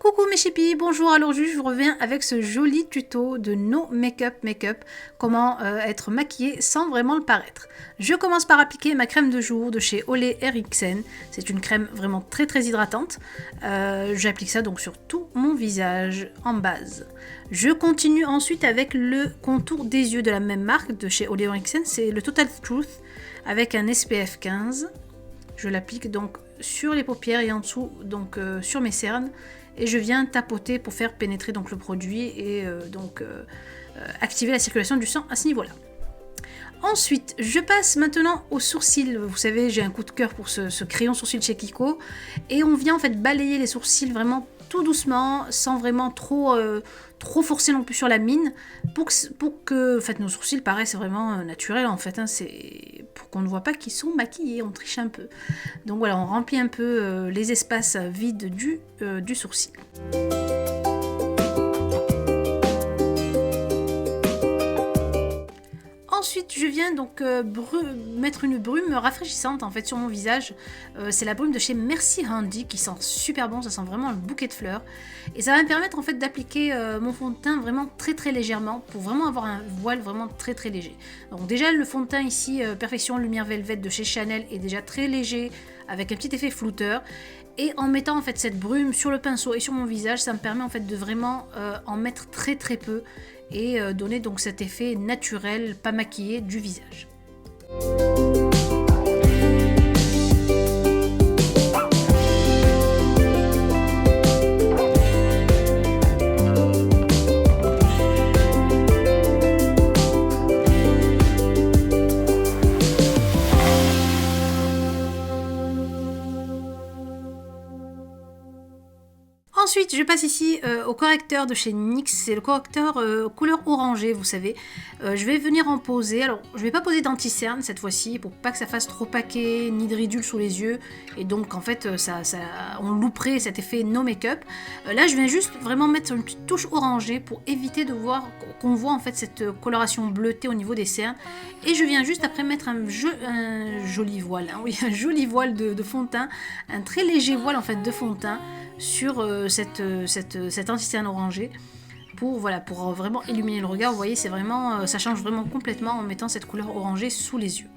Coucou mes chippies, bonjour, alors je vous reviens avec ce joli tuto de No Make-up, comment être maquillée sans vraiment le paraître. Je commence par appliquer ma crème de jour de chez Ole Henriksen, c'est une crème vraiment très hydratante. J'applique ça donc sur tout mon visage en base. Je continue ensuite avec le contour des yeux de la même marque de chez Ole Henriksen, c'est le Total Truth avec un SPF 15. Je l'applique donc sur les paupières et en dessous donc sur mes cernes. Et je viens tapoter pour faire pénétrer donc le produit et activer la circulation du sang à ce niveau-là. Ensuite, je passe maintenant aux sourcils. Vous savez, j'ai un coup de cœur pour ce crayon sourcil chez Kiko. Et on vient en fait balayer les sourcils vraiment tout doucement, sans vraiment trop forcer non plus sur la mine, pour que en fait, nos sourcils paraissent vraiment naturels en fait. C'est pour qu'on ne voit pas qu'ils sont maquillés, on triche un peu. Donc voilà, on remplit un peu les espaces vides du sourcil. Ensuite, je viens donc mettre une brume rafraîchissante en fait sur mon visage. C'est la brume de chez Merci Handy qui sent super bon, ça sent vraiment le bouquet de fleurs. Et ça va me permettre en fait d'appliquer mon fond de teint vraiment très légèrement pour vraiment avoir un voile vraiment très léger. Donc déjà le fond de teint ici, Perfection Lumière Velvet de chez Chanel est déjà très léger avec un petit effet flouteur. Et en mettant en fait cette brume sur le pinceau et sur mon visage, ça me permet en fait de vraiment en mettre très peu et donner donc cet effet naturel, pas maquillé du visage. Ensuite, je passe ici au correcteur de chez NYX, c'est le correcteur couleur orangée, vous savez. Je vais venir en poser, alors je vais pas poser d'anti-cerne cette fois-ci, pour pas que ça fasse trop paquet, ni de ridule sous les yeux, et donc en fait, on louperait cet effet no make-up. Là, je viens juste vraiment mettre une petite touche orangée pour éviter de voir qu'on voit en fait cette coloration bleutée au niveau des cernes, et je viens juste après mettre un joli voile, hein, oui, un joli voile de fond de teint, un très léger voile en fait de fond de teint, sur cette anti-cerne orangée pour vraiment illuminer le regard. Vous voyez, c'est vraiment, ça change vraiment complètement en mettant cette couleur orangée sous les yeux.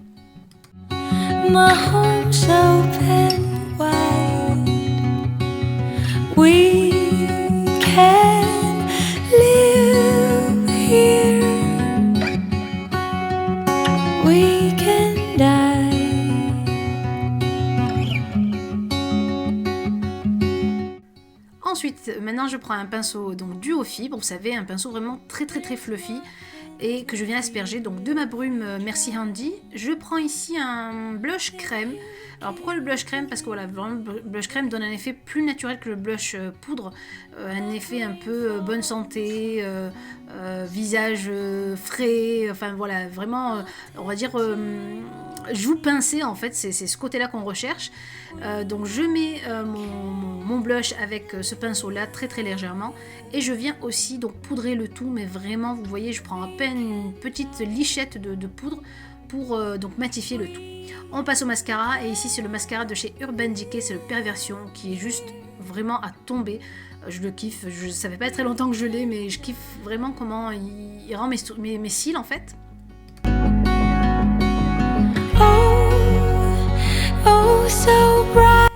My home's open wide. We can live here. We can die. Ensuite, maintenant je prends un pinceau donc duo fibre, vous savez, un pinceau vraiment très fluffy et que je viens asperger donc de ma brume Merci Handy. Je prends ici un blush crème. Alors pourquoi le blush crème? Parce que voilà, vraiment, le blush crème donne un effet plus naturel que le blush poudre, un effet un peu bonne santé, visage frais, enfin voilà, vraiment, on va dire joue pincée en fait, c'est ce côté-là qu'on recherche. Donc je mets mon blush avec ce pinceau-là très légèrement et je viens aussi donc poudrer le tout, mais vraiment, vous voyez, je prends à peine une petite lichette de poudre pour donc matifier le tout. On passe au mascara et ici c'est le mascara de chez Urban Decay, c'est le Perversion qui est juste vraiment à tomber. Je le kiffe, ça fait pas très longtemps que je l'ai, mais je kiffe vraiment comment il rend mes cils en fait. Oh, so bright.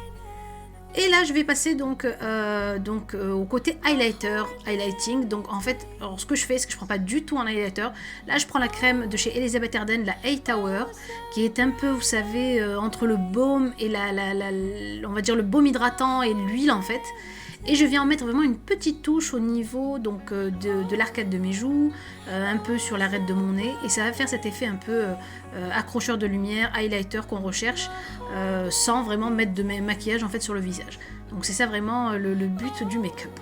Et là je vais passer donc au côté highlighting. Donc en fait, alors, ce que je fais, c'est que je prends pas du tout un highlighter. Là je prends la crème de chez Elizabeth Arden, la A-Tower, qui est un peu, vous savez, entre le baume et on va dire le baume hydratant et l'huile en fait. Et je viens en mettre vraiment une petite touche au niveau donc, de l'arcade de mes joues, un peu sur l'arête de mon nez, et ça va faire cet effet un peu accrocheur de lumière, highlighter qu'on recherche, sans vraiment mettre de maquillage en fait sur le visage. Donc c'est ça vraiment le but du make-up.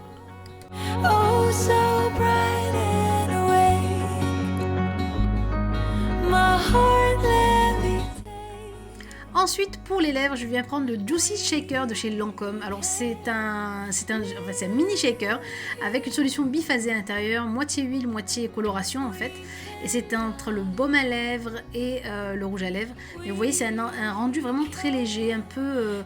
Oh, so bright and awake. My heart Ensuite, pour les lèvres, je viens prendre le Juicy Shaker de chez Lancôme. Alors c'est un mini shaker avec une solution biphasée à l'intérieur, moitié huile, moitié coloration en fait. Et c'est entre le baume à lèvres et le rouge à lèvres. Mais vous voyez, c'est un rendu vraiment très léger, un peu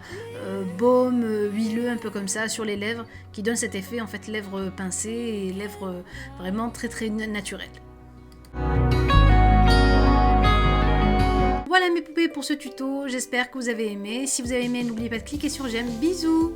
baume, huileux, un peu comme ça sur les lèvres, qui donne cet effet en fait lèvres pincées et lèvres vraiment très très naturelles. Voilà mes poupées pour ce tuto, j'espère que vous avez aimé. Si vous avez aimé, n'oubliez pas de cliquer sur j'aime. Bisous!